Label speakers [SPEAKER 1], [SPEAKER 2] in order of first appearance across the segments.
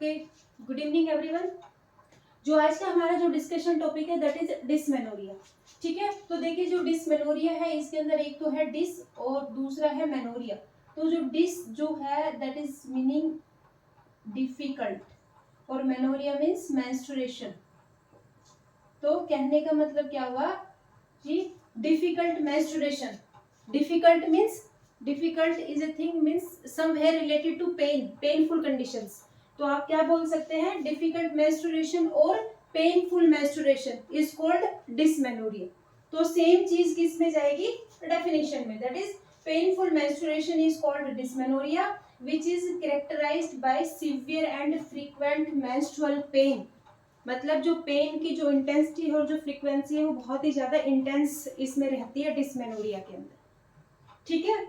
[SPEAKER 1] Okay, good evening everyone. जो आज का हमारा जो डिस्कशन टॉपिक है दैट इज डिसमेनोरिया। ठीक है, तो देखिए जो डिसमेनोरिया है इसके अंदर एक तो है डिस और दूसरा है मेनोरिया। तो जो डिस जो है दैट इज मीनिंग डिफिकल्ट और मेनोरिया मीन्स मेंस्ट्रुएशन। तो कहने का मतलब क्या हुआ कि difficult menstruation. Difficult means difficult is a thing means somewhere related to pain, painful conditions. तो आप क्या बोल सकते हैं, डिफिकल्ट मेंस्ट्रुएशन और painful menstruation is called dysmenorrhoea. तो सेम चीज किस में जाएगी, डेफिनेशन में, that is painful menstruation is called dysmenorrhoea which is characterised by severe and frequent menstrual pain. मतलब जो पेन की जो इंटेंसिटी है और जो फ्रीक्वेंसी है वो बहुत ही ज्यादा इंटेंस इसमें रहती है डिसमेनोरिया के अंदर। ठीक है,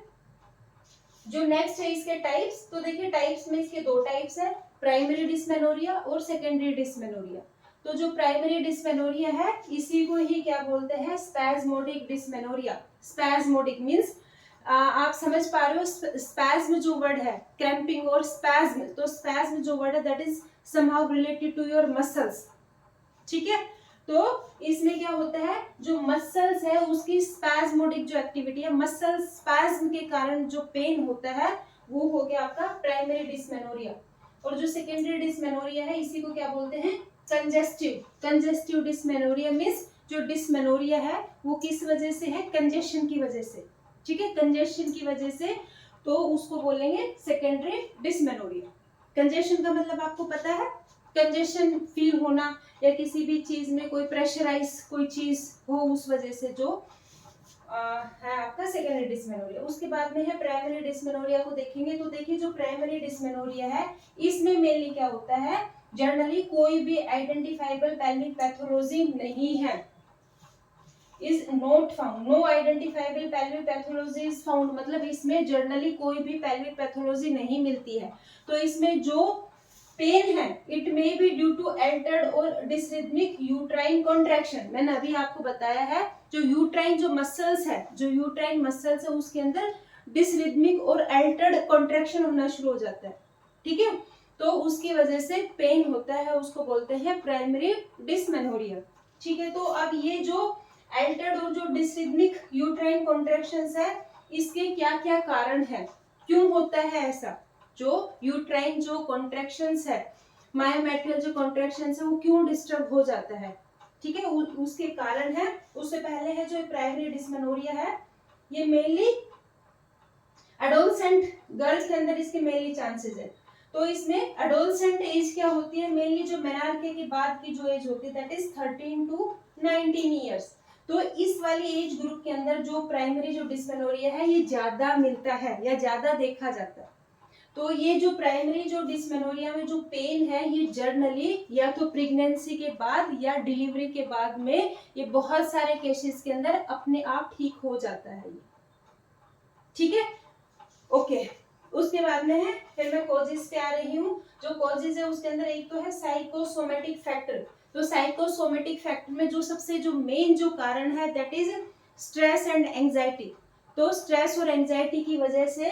[SPEAKER 1] जो नेक्स्ट है इसके टाइप्स। तो देखिए टाइप्स में इसके दो टाइप्स है, प्राइमरी डिसमेनोरिया और सेकेंडरी डिसमेनोरिया। तो जो प्राइमरी डिसमेनोरिया है इसी को ही क्या बोलते हैं, स्पैज्मोडिक डिसमेनोरिया। स्पैज्मोडिक मींस आप समझ पा रहे हो, स्पैज्म जो वर्ड है, क्रैम्पिंग और स्पैज्म, तो स्पैज्म जो वर्ड है that is somehow related to your muscles. ठीक है, तो इसमें क्या होता है, जो मसल्स है उसकी स्पैज्मोडिक जो एक्टिविटी है, मसल स्पैज्म के कारण जो पेन होता है वो हो गया आपका प्राइमरी डिसमेनोरिया। और जो सेकेंडरी डिसमेनोरिया है इसी को क्या बोलते हैं, कंजेस्टिव। कंजेस्टिव डिसमेनोरिया मींस जो डिसमेनोरिया है वो किस वजह से है, कंजेशन की वजह से। ठीक है, कंजेशन की वजह से, तो उसको बोलेंगे सेकेंडरी डिसमेनोरिया। कंजेशन का मतलब आपको पता है, कंजेशन फील होना या किसी भी चीज में कोई प्रेशराइज कोई चीज हो उस वजह से जो है आपका सेकेंडरी डिसमेनोरिया। उसके बाद में है प्राइमरी डिसमेनोरिया को देखेंगे। तो देखिए जो प्राइमरी डिसमेनोरिया है इसमें मेनली क्या होता है, जनरली कोई भी आइडेंटिफाइबल पेल्विक पैथोलॉजी नहीं है, is not found. No identifiable pelvic pathology is found, मतलब इसमें जर्नली कोई भी पेल्विक पैथोलॉजी नहीं मिलती है। तो इसमें जो पेन है it may be due to altered और डिसरिथमिक यूट्राइन कॉन्ट्रैक्शन। मैंने अभी आपको बताया है जो यूट्राइन जो मसल्स है, जो यूट्राइन मसल्स है उसके अंदर डिसरिथमिक और एल्टर्ड कॉन्ट्रैक्शन होना शुरू हो जाता है। ठीक है, तो उसकी वजह से पेन होता है, उसको बोलते हैं प्राइमरी डिसमेनोरिया। ठीक है, तो अब ये जो एल्टर्ड और जो डिसरिथमिक यूट्राइन कॉन्ट्रैक्शंस है इसके क्या क्या कारण है, क्यों होता है ऐसा, जो यूट्राइन जो कॉन्ट्रैक्शंस है, मायोमेट्रियल जो कॉन्ट्रैक्शंस है वो क्यों डिस्टर्ब हो जाता है। ठीक है, उसके कारण है। उससे पहले है जो प्राइमरी डिसमेनोरिया है ये मेनली एडोलसेंट गर्ल्स के अंदर इसके मेनली चांसेस है। तो इसमें एडोलसेंट एज क्या होती है, मेनली जो मेनार्के के बाद की जो एज होती है दैट इज 13 टू 19 ईयर्स। तो इस वाली एज ग्रुप के अंदर जो प्राइमरी जो डिसमेनोरिया है ये ज्यादा मिलता है या ज्यादा देखा जाता है। तो ये जो प्राइमरी जो डिसमेनोरिया में जो पेन है ये जर्नली या तो प्रेगनेंसी के बाद या डिलीवरी के बाद में ये बहुत सारे केसेस के अंदर अपने आप ठीक हो जाता है ये। ठीक है, ओके। उसके बाद में है, फिर मैं कॉजेस पे आ रही हूँ। जो कॉजेस है उसके अंदर एक तो है साइकोसोमेटिक फैक्टर। तो साइकोसोमेटिक फैक्टर में जो सबसे जो मेन जो कारण है that is stress and anxiety. तो स्ट्रेस और एंजाइटी की वजह से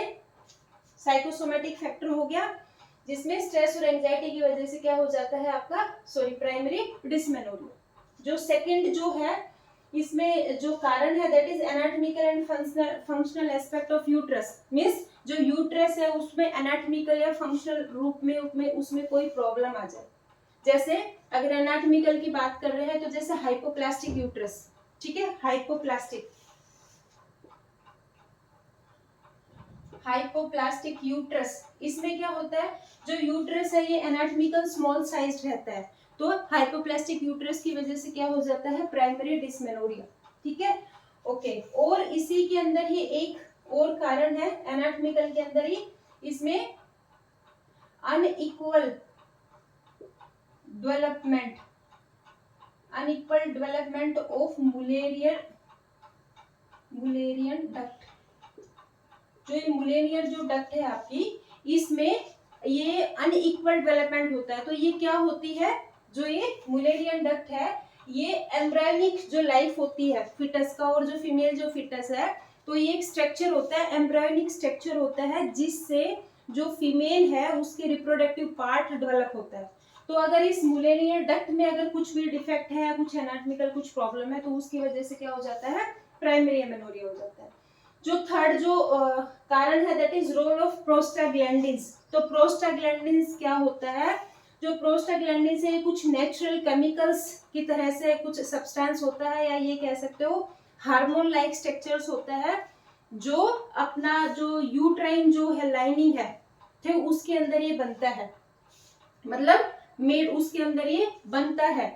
[SPEAKER 1] साइकोसोमेटिक फैक्टर हो गया, जिसमें स्ट्रेस और एंजाइटी की वजह से क्या हो जाता है आपका, प्राइमरी डिसमेनोरिया। जो सेकंड जो है इसमें जो कारण है that is anatomical and functional aspect of uterus. Means जो यूट्रस है उसमें एनाटॉमिकल या फंक्शनल रूप में उसमें कोई प्रॉब्लम आ जाए। जैसे अगर एनाटॉमिकल की बात कर रहे हैं तो जैसे हाइपोप्लास्टिक यूट्रस। ठीक है, हाइपोप्लास्टिक यूट्रस, इसमें क्या होता है, जो यूट्रस है ये एनाटॉमिकल स्मॉल साइज रहता है। तो हाइपोप्लास्टिक यूट्रस की वजह से क्या हो जाता है, प्राइमरी डिसमेनोरिया। ठीक है, ओके। और इसी के अंदर ही एक और कारण है एनाटॉमिकल के अंदर ही, इसमें unequal development of Mullerian duct. जो ये मुलेरियर जो डक्ट है आपकी, इसमें ये अनइक्वल डेवलपमेंट होता है। तो ये क्या होती है, जो ये मुलेरियन डक्ट है ये एम्ब्रायोनिक जो लाइफ होती है फिटस का, और जो फीमेल जो फिटस है, तो ये एक स्ट्रक्चर होता है, एम्ब्रायोनिक स्ट्रक्चर होता है जिससे जो फीमेल है उसके रिप्रोडक्टिव पार्ट डेवलप होता है। तो अगर इस मुलेनियर डक्ट में अगर कुछ भी डिफेक्ट है, कुछ एनाटॉमिकल कुछ प्रॉब्लम है, तो उसकी वजह से क्या हो जाता है, प्राइमरी एमेनोरिया हो जाता है। जो थर्ड जो कारण है that is role of prostaglandins. तो प्रोस्टाग्लैंडिन्स क्या होता है, जो प्रोस्टाग्लैंडिन्स है कुछ नेचुरल केमिकल्स की तरह से कुछ सब्सटेंस होता है, या ये कह सकते हो हार्मोन लाइक स्ट्रक्चर्स होता है, जो अपना जो यूट्राइन जो है लाइनिंग है, ठीक, उसके अंदर ये बनता है, मतलब मेड उसके अंदर ये बनता है।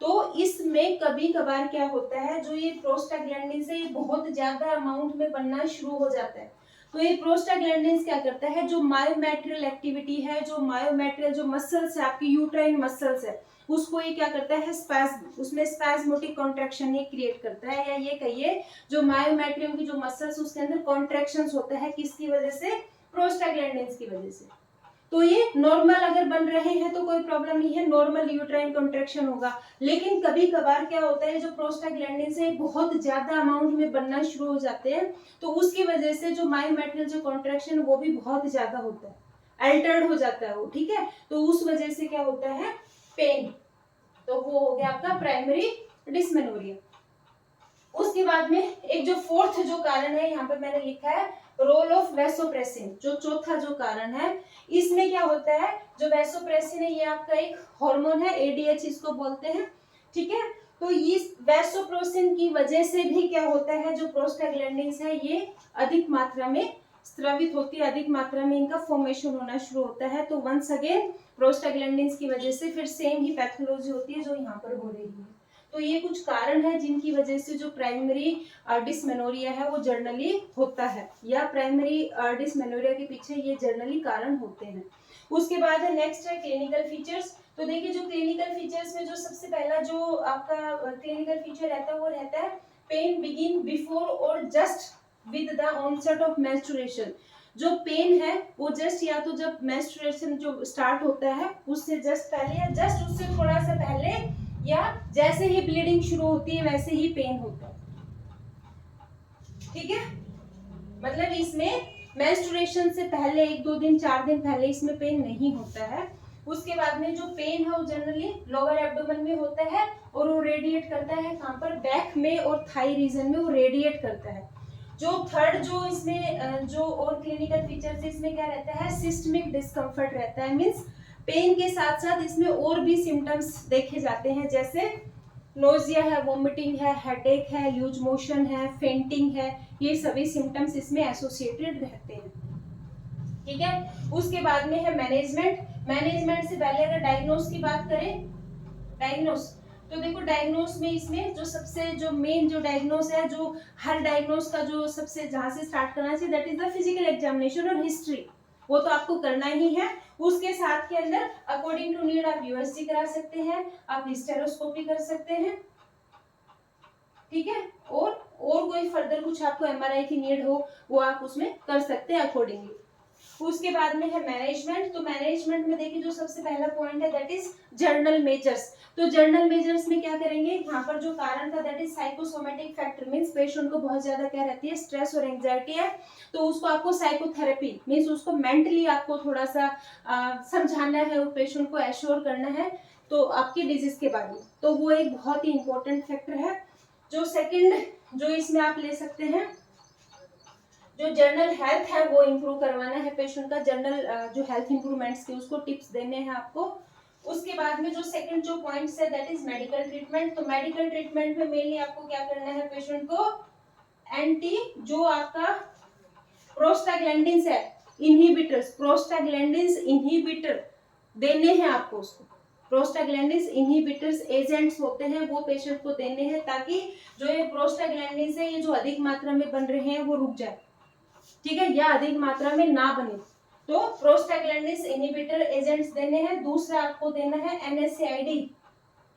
[SPEAKER 1] तो इसमें कभी कभार क्या होता है, जो ये प्रोस्टाग्लैंडिन से ये बहुत ज्यादा अमाउंट में बनना शुरू हो जाता है। तो ये प्रोस्टाग्लैंडिन क्या करता है, जो मायोमेट्रियल एक्टिविटी है, जो मायोमेट्रियल जो मसल्स है आपकी यूट्राइन मसल्स है, उसको ये क्या करता है, स्पैस्म, उसमें स्पैस्मोटिक कॉन्ट्रैक्शन ये क्रिएट करता है, या ये कहिए जो मायोमेट्रियम की जो मसल्स उसके अंदर कॉन्ट्रैक्शंस होता है, किसकी वजह से, प्रोस्टाग्लैंडिन की वजह से। तो ये नॉर्मल अगर बन रहे हैं तो कोई प्रॉब्लम नहीं है, नॉर्मल यूट्राइन कॉन्ट्रैक्शन होगा। लेकिन कभी कभार क्या होता है, जो प्रोस्टाग्लैंडिन से बहुत ज्यादा अमाउंट में बनना शुरू हो जाते हैं, तो उसकी वजह से जो मायोमेट्रियल जो कॉन्ट्रैक्शन वो भी बहुत ज्यादा होता है, अल्टर्ड हो जाता है वो, ठीक है। तो उस वजह से क्या होता है, पेन। तो वो हो गया आपका प्राइमरी डिस्मेनोरिया। उसके बाद में एक जो फोर्थ जो कारण है, यहाँ पे मैंने लिखा है रोल ऑफ वैसोप्रेसिन, जो चौथा जो कारण है, इसमें क्या होता है, जो वैसोप्रेसिन है ये आपका एक हार्मोन है, एडीएच इसको बोलते हैं, ठीक है। तो इस वैसोप्रेसिन की वजह से भी क्या होता है, जो प्रोस्टाग्लैंडिन्स है ये अधिक मात्रा में स्रावित होती है, अधिक मात्रा में इनका फॉर्मेशन होना शुरू होता है। तो वंस अगेन प्रोस्टाग्लैंडिन्स की वजह से फिर सेम ही पैथोलॉजी होती है जो यहाँ पर हो रही है। तो ये कुछ कारण है जिनकी वजह से जो प्राइमरी डिस्मेनोरिया है वो जर्नली होता है, या प्राइमरी डिस्मेनोरिया के पीछे ये जर्नली कारण होते हैं। उसके बाद है नेक्स्ट है क्लिनिकल फीचर्स। तो देखिए जो क्लिनिकल फीचर्स में जो सबसे पहला जो आपका क्लिनिकल फीचर रहता है वो रहता है पेन बिगिन बिफोर और just with the onset of menstruation. जो पेन है वो जस्ट या तो जब मेंस्ट्रुएशन जो स्टार्ट होता है उससे जस्ट पहले, या जस्ट उससे थोड़ा सा पहले, या जैसे ही ब्लीडिंग शुरू होती है वैसे ही पेन होता है, ठीक है। मतलब इसमें मेंस्ट्रुएशन से पहले 1-2 दिन 4 दिन पहले इसमें पेन नहीं होता है। उसके बाद में जो पेन है वो जनरली लोअर एब्डोमेन में होता है, और वो रेडिएट करता है कहाँ पर, बैक में और थाई रीजन में वो रेडिएट करता है। जो थर्ड जो इसमें जो और क्लिनिकल फीचर्स इसमें क्या रहता है, सिस्टमिक डिस्कम्फर्ट रहता है, मीन्स पेन के साथ साथ इसमें और भी सिम्टम्स देखे जाते हैं, जैसे नोजिया है, वोमिटिंग है, हेडेक है, लूज मोशन है, फेंटिंग है, ये सभी सिम्टम्स इसमें एसोसिएटेड रहते हैं, ठीक है। उसके बाद में है मैनेजमेंट। मैनेजमेंट से पहले अगर डायग्नोस की बात करें, डायग्नोस, तो देखो डायग्नोस में इसमें जो सबसे जो मेन जो डायग्नोस है, जो हर डायग्नोस का जो सबसे जहां से स्टार्ट करना चाहिए that is the physical examination और हिस्ट्री, वो तो आपको करना ही है। उसके साथ के अंदर अकॉर्डिंग टू नीड आप यूएसजी करा सकते हैं, आप हिस्टेरोस्कोपी कर सकते हैं, ठीक है। और कोई फर्दर कुछ आपको एमआरआई की नीड हो वो आप उसमें कर सकते हैं अकॉर्डिंगली। उसके बाद में है मैनेजमेंट। तो मैनेजमेंट में देखिए जो सबसे पहला पॉइंट है दैट इज जर्नल मेजर्स। तो जर्नल मेजर्स में क्या करेंगे, यहाँ पर जो कारण था that is psychosomatic factor, means patient को बहुत ज्यादा क्या रहती है, स्ट्रेस और एंजाइटी है, तो उसको आपको साइकोथेरेपी मींस उसको मेंटली आपको थोड़ा सा समझाना है, वो पेशेंट को एश्योर करना है तो आपकी डिजीज के बारे में, तो वो एक बहुत ही इंपॉर्टेंट फैक्टर है। जो सेकंड जो इसमें आप ले सकते हैं, जो जनरल हेल्थ है वो इम्प्रूव करवाना है पेशेंट का, जनरल जो हेल्थ इंप्रूवमेंट्स के उसको टिप्स देने हैं आपको। उसके बाद में जो सेकंड जो पॉइंट्स है दैट इज मेडिकल ट्रीटमेंट। तो मेडिकल ट्रीटमेंट में मेनली आपको क्या करना है, पेशेंट को एंटी जो आपका प्रोस्टाग्लैंडिन्स है इनहिबिटर्स, प्रोस्टाग्लैंडिन्स इनहिबिटर देने हैं आपको, उसको प्रोस्टाग्लैंडिन्स इनहिबिटर्स एजेंट्स होते हैं वो पेशेंट को देने हैं, ताकि जो ये प्रोस्टाग्लैंडिन्स है ये जो अधिक मात्रा में बन रहे हैं वो रुक जाए, ठीक है, या अधिक मात्रा में ना बने। तो प्रोस्टाग्लैंडिन्स इनहिबिटर एजेंट्स देने हैं। दूसरा आपको देना है NSAID,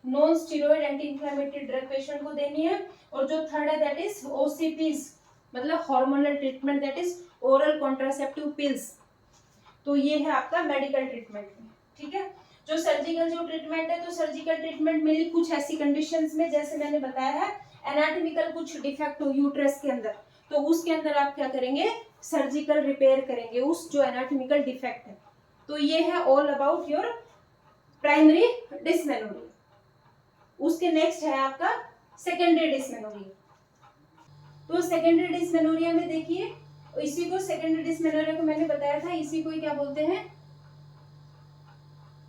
[SPEAKER 1] non steroid anti inflammatory drug patient को देनी है। और जो थर्ड है दैट इज ओसीपीज, मतलब hormonal treatment that is oral contraceptive pills. तो ये है आपका मेडिकल ट्रीटमेंट में, ठीक है। जो सर्जिकल जो ट्रीटमेंट है, तो सर्जिकल ट्रीटमेंट में कुछ ऐसी कंडीशंस में जैसे मैंने बताया है एनाटॉमिकल कुछ डिफेक्ट हो यूट्रस के अंदर, तो उसके अंदर आप क्या करेंगे, सर्जिकल रिपेयर करेंगे उस जो एनाटॉमिकल डिफेक्ट है। तो ये है all about your primary dysmenorrhoea. उसके नेक्स्ट है आपका सेकेंडरी डिस्मेनोरिया। तो सेकेंडरी डिस्मेनोरिया में देखिए, इसी को सेकेंडरी डिस्मेनोरिया को मैंने बताया था, इसी को ही क्या बोलते हैं,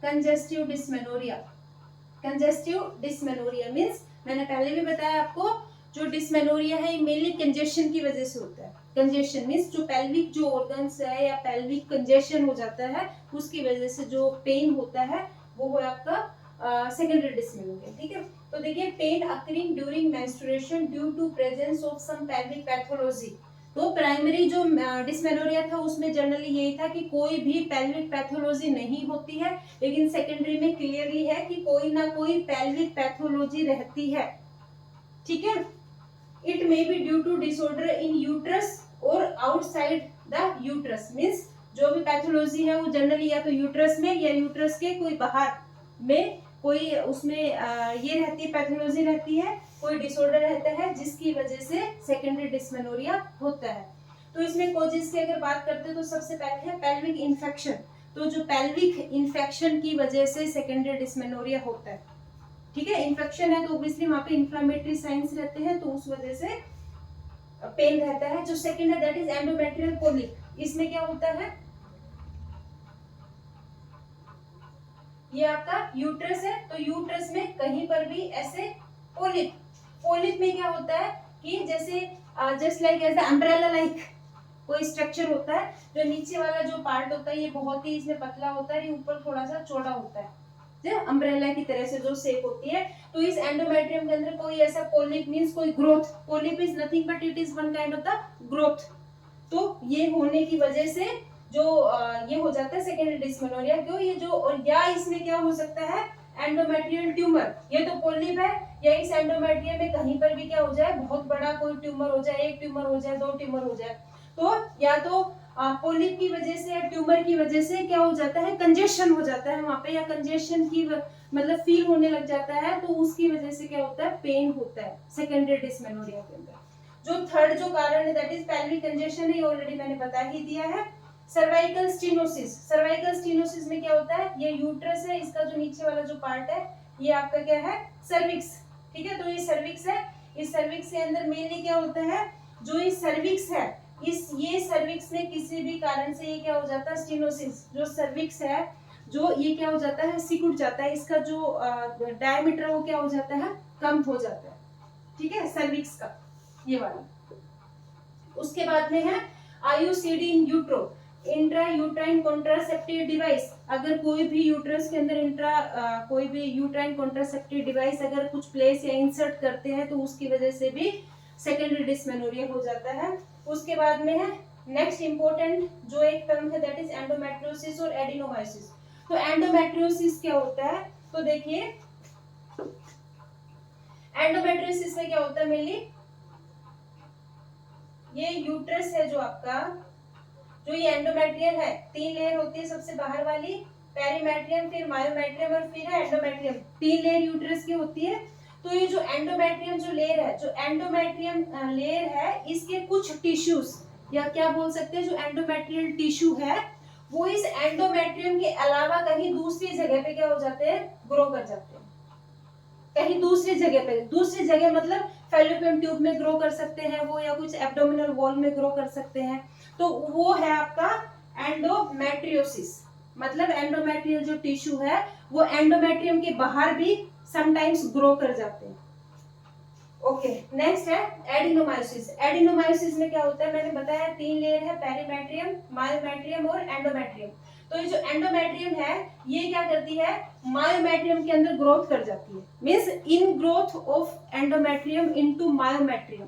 [SPEAKER 1] congestive dysmenorrhoea. Congestive dysmenorrhoea means मैंने पहले भी बताया आपको, जो डिस्मेनोरिया है मेनली कंजेशन की वजह से होता है। कंजेशन मींस जो पेल्विक जो ऑर्गन्स है या पेल्विक कंजेशन हो जाता है उसकी वजह से जो पेन होता है वो है आपका सेकेंडरी डिस्मेनोरिया। ठीक है, तो देखिए pain occurring during menstruation due to presence of some pelvic pathology. तो प्राइमरी जो डिस्मेनोरिया था उसमें जनरली यही था कि कोई भी पेल्विक पैथोलॉजी नहीं होती है, लेकिन सेकेंडरी में क्लियरली है कि कोई ना कोई पेल्विक पैथोलॉजी रहती है। ठीक है, it may be due to disorder in uterus और आउटसाइड द यूट्रस मींस जो भी पैथोलॉजी है वो जनरली या तो यूट्रस में या यूट्रस के कोई बाहर में कोई उसमें ये रहती है, पैथोलॉजी रहती है, कोई डिसऑर्डर रहता है जिसकी वजह से सेकेंडरी डिस्मेनोरिया होता है। तो इसमें कॉजेस की अगर बात करते हैं तो सबसे पहले है पेल्विक इन्फेक्शन। तो जो पेल्विक इन्फेक्शन की वजह से सेकेंडरी डिस्मेनोरिया होता है। ठीक है, इन्फेक्शन है तो ऑब्वियसली वहां पे इन्फ्लेमेटरी साइंस रहते हैं तो उस वजह से पेन रहता है। जो सेकेंड है दैट इज एंडोमेट्रियल पोलिप। इसमें क्या होता है, ये आपका यूट्रस है तो यूट्रस में कहीं पर भी ऐसे पोलिप, पोलिप में क्या होता है कि जैसे just like as umbrella like कोई स्ट्रक्चर होता है, जो नीचे वाला जो पार्ट होता है ये बहुत ही इसमें पतला होता है, ये ऊपर थोड़ा सा चौड़ा होता है, जो अम्ब्रेला की तरह से जो शेप होती है। तो इस एंडोमेट्रियम के अंदर कोई ऐसा पोलिप मींस कोई growth, polyp is nothing but it is one kind of the growth. तो ये होने की वजह से जो ये हो जाता है सेकेंडरी डिस्मेनोरिया। क्यों, ये जो, और या इसमें क्या हो सकता है एंडोमेट्रियल ट्यूमर, ये तो पोलिप है, या इस एंडोमेट्रियम में कहीं पर भी क्या हो जाए बहुत बड़ा कोई ट्यूमर हो जाए, एक ट्यूमर हो जाए, दो ट्यूमर हो जाए। तो या तो पोलिप की वजह से या ट्यूमर की वजह से क्या हो जाता है कंजेशन हो जाता है वहां पे, या कंजेशन की मतलब फील होने लग जाता है, तो उसकी वजह से क्या होता है पेन होता है सेकेंडरी डिस्मेनोरिया के अंदर। जो थर्ड जो कारण है दैट इज पेल्विक कंजेशन है, ये ऑलरेडी मैंने बता ही दिया है। सर्वाइकल स्टीनोसिस, सर्वाइकल स्टीनोसिस में क्या होता है, ये यूट्रस है, इसका जो नीचे वाला जो पार्ट है ये आपका क्या है सर्विक्स। ठीक है, तो ये सर्विक्स है, इस सर्विक्स के अंदर मेनली क्या होता है, जो ये सर्विक्स है इस ये सर्विक्स में किसी भी कारण से ये क्या हो जाता है स्टीनोसिस, जो सर्विक्स है जो ये क्या हो जाता है सिकुड़ जाता है, इसका जो डायमीटर वो क्या हो जाता है कम हो जाता है। ठीक है, सर्विक्स का ये वाला। उसके बाद में है IUCD in utero, intra uterine contraceptive device. अगर कोई भी यूट्रस के अंदर कोई भी यूट्राइन कॉन्ट्रासेप्टिव डिवाइस अगर कुछ प्लेस या इंसर्ट करते हैं तो उसकी वजह से भी सेकेंडरी डिस्मेनोरिया हो जाता है। उसके बाद में है नेक्स्ट इंपॉर्टेंट जो एक टर्म है दैट इज एंडोमेट्रियोसिस और एडिनोमायोसिस। तो एंडोमेट्रियोसिस क्या होता है, तो देखिए एंडोमेट्रियोसिस में क्या होता है मेनली, ये यूट्रस है जो आपका, जो ये एंडोमेट्रियम है, तीन लेयर होती है, सबसे बाहर वाली पेरीमेट्रियम, फिर मायोमेट्रियम और फिर है एंडोमेट्रियम, तीन लेयर यूट्रस की होती है। तो ये जो एंडोमेट्रियम जो लेयर है, जो एंडोमेट्रियम लेयर है इसके कुछ टिश्यूज या क्या बोल सकते हैं जो एंडोमेट्रियल टिश्यू है वो इस एंडोमेट्रियम के अलावा कहीं दूसरी जगह पे क्या हो जाते हैं ग्रो कर जाते हैं, कहीं दूसरी जगह पे, दूसरी जगह मतलब फैलोपियन ट्यूब में ग्रो कर सकते हैं वो, या कुछ एब्डोमिनल वॉल में ग्रो कर सकते हैं। तो वो है आपका एंडोमेट्रियोसिस, मतलब एंडोमेट्रियल जो टिश्यू है वो एंडोमेट्रियम के बाहर भी समटाइम्स ग्रो कर जाते हैं। ओके, नेक्स्ट है एडिनोमायोसिस। एडिनोमायोसिस में क्या होता है मैंने बताया तीन लेयर है, पेरीमेट्रियम, मायोमेट्रियम और एंडोमेट्रियम। तो ये जो एंडोमेट्रियम है ये क्या करती है मायोमेट्रियम के अंदर ग्रोथ कर जाती है, means in growth of endometrium into myometrium.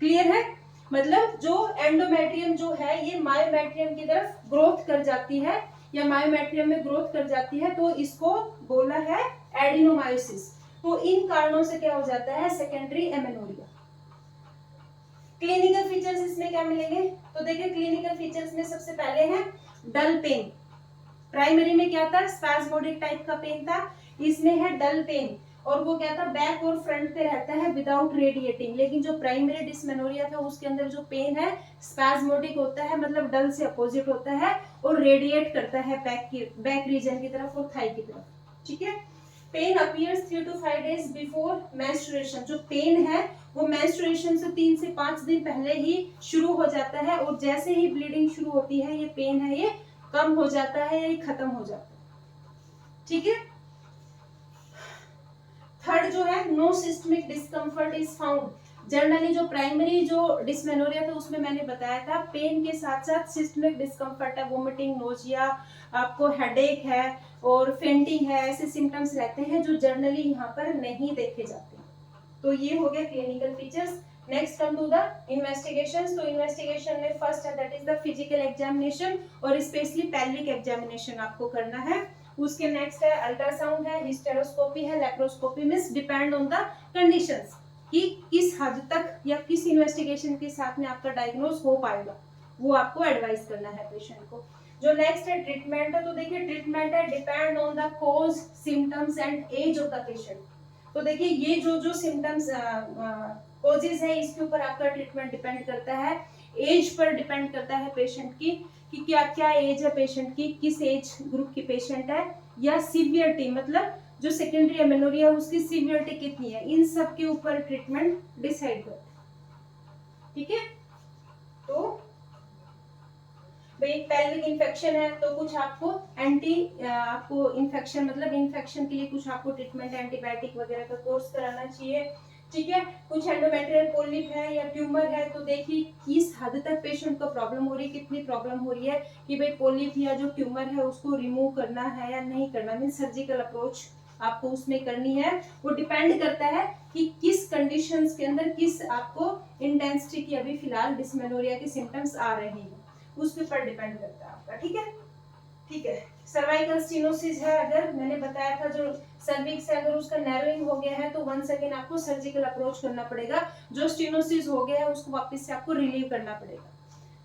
[SPEAKER 1] Clear है, मतलब जो एंडोमेट्रियम जो है ये मायोमेट्रियम की तरफ ग्रोथ कर जाती है या मायोमेट्रियम में ग्रोथ कर जाती है, तो इसको बोला है एडिनोमायोसिस। तो इन कारणों से क्या हो जाता है सेकेंडरी एमेनोरिया। क्लिनिकल फीचर्स इसमें क्या मिलेंगे, तो देखिए क्लिनिकल फीचर्स में सबसे पहले है डल पेन। प्राइमरी में क्या था स्पैस्मोडिक टाइप का पेन था, इसमें है डल पेन। और वो क्या था, बैक और फ्रंट पे रहता है विदाउट रेडिएटिंग। लेकिन जो प्राइमरी डिस्मेनोरिया था उसके अंदर जो पेन है स्पैज्मोटिक होता है, मतलब डल से अपोजिट होता है और रेडिएट करता है बैक रीजन की तरफ और थाई की तरफ, ठीक है। Pain appears 3 to 5 days before menstruation. जो पेन है वो मेंस्ट्रुएशन से 3 से 5 दिन पहले ही शुरू हो जाता है और जैसे ही ब्लीडिंग शुरू होती है ये पेन है ये कम हो जाता है, ये खत्म हो जाता है, ठीक है। थर्ड जो है, no systemic discomfort is found. Generally जो प्राइमरी जो डिस्मेनोरिया था उसमें मैंने बताया था पेन के साथ साथ सिस्टमिक डिस्कम्फर्ट है, वोमिटिंग, नोजिया, आपको हेडेक है और फेंटिंग है, ऐसे सिम्टम्स रहते हैं जो जनरली यहाँ पर नहीं देखे जाते। तो ये हो गया clinical features. Next come to the investigations. तो इन्वेस्टिगेशन में फर्स्ट है that is the physical examination और स्पेशली पेल्विक एग्जामिनेशन आपको करना है। उसके नेक्स्ट है अल्ट्रासाउंड है, हिस्टेरोस्कोपी है, laparoscopy. Means depend on the conditions कि किस हद तक या किस इन्वेस्टिगेशन के साथ में आपका डायग्नोज हो पाएगा, वो आपको एडवाइस करना है पेशेंट को। जो नेक्स्ट है ट्रीटमेंट है, तो देखिए ट्रीटमेंट है depend on the cause, symptoms and age of the patient. तो देखिए ये जो सिम्टम्स कॉजेज है इसके ऊपर आपका ट्रीटमेंट डिपेंड करता है, एज पर डिपेंड करता है पेशेंट की कि क्या क्या एज है पेशेंट की, किस एज ग्रुप की पेशेंट है, या सीवियरिटी मतलब जो सेकेंडरी एमेनोरिया है उसकी सीवियरिटी कितनी है, इन सब के ऊपर ट्रीटमेंट डिसाइड करता है, ठीक है। तो भाई पेल्विक इन्फेक्शन है तो कुछ आपको आपको इन्फेक्शन मतलब इन्फेक्शन के लिए कुछ आपको ट्रीटमेंट एंटीबायोटिक वगैरह का कोर्स कराना चाहिए, ठीक है। कुछ एंडोमेट्रियल पोलिप है या ट्यूमर है तो देखिए किस हद तक पेशेंट को प्रॉब्लम हो रही है, कितनी प्रॉब्लम हो रही है कि भाई पोलिप या जो ट्यूमर है उसको रिमूव करना है या नहीं करना, मीन सर्जिकल अप्रोच आपको उसमें करनी है। वो डिपेंड करता है कि किस कंडीशंस के अंदर किस आपको इंटेंसिटी की अभी फिलहाल डिस्मेनोरिया के सिम्टम्स आ रहे हैं, उसके ऊपर डिपेंड करता है आपका, ठीक है। ठीक है, सर्वाइकल स्टेनोसिस है, अगर मैंने बताया था जो सर्विक्स है अगर उसका नैरोइंग हो गया है तो वंस अगेन आपको सर्जिकल अप्रोच करना पड़ेगा, जो स्टेनोसिस हो गया है उसको वापस से आपको रिलीव करना पड़ेगा,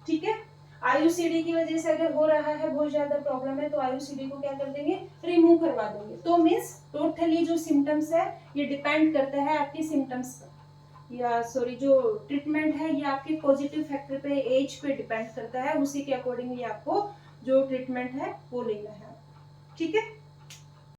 [SPEAKER 1] ठीक है। आईयूसीडी की वजह से अगर हो रहा है बहुत ज्यादा प्रॉब्लम है तो आईयूसीडी को क्या कर देंगे, रिमूव करवा देंगे। तो मीन्स टोटली जो सिम्टम्स है ये डिपेंड करता है आपके सिम्टम्स पर, या सॉरी जो ट्रीटमेंट है ये आपके पॉजिटिव फैक्टर पे, एज पे डिपेंड करता है, उसी के अकॉर्डिंगली आपको जो ट्रीटमेंट है वो लेना है, ठीक है।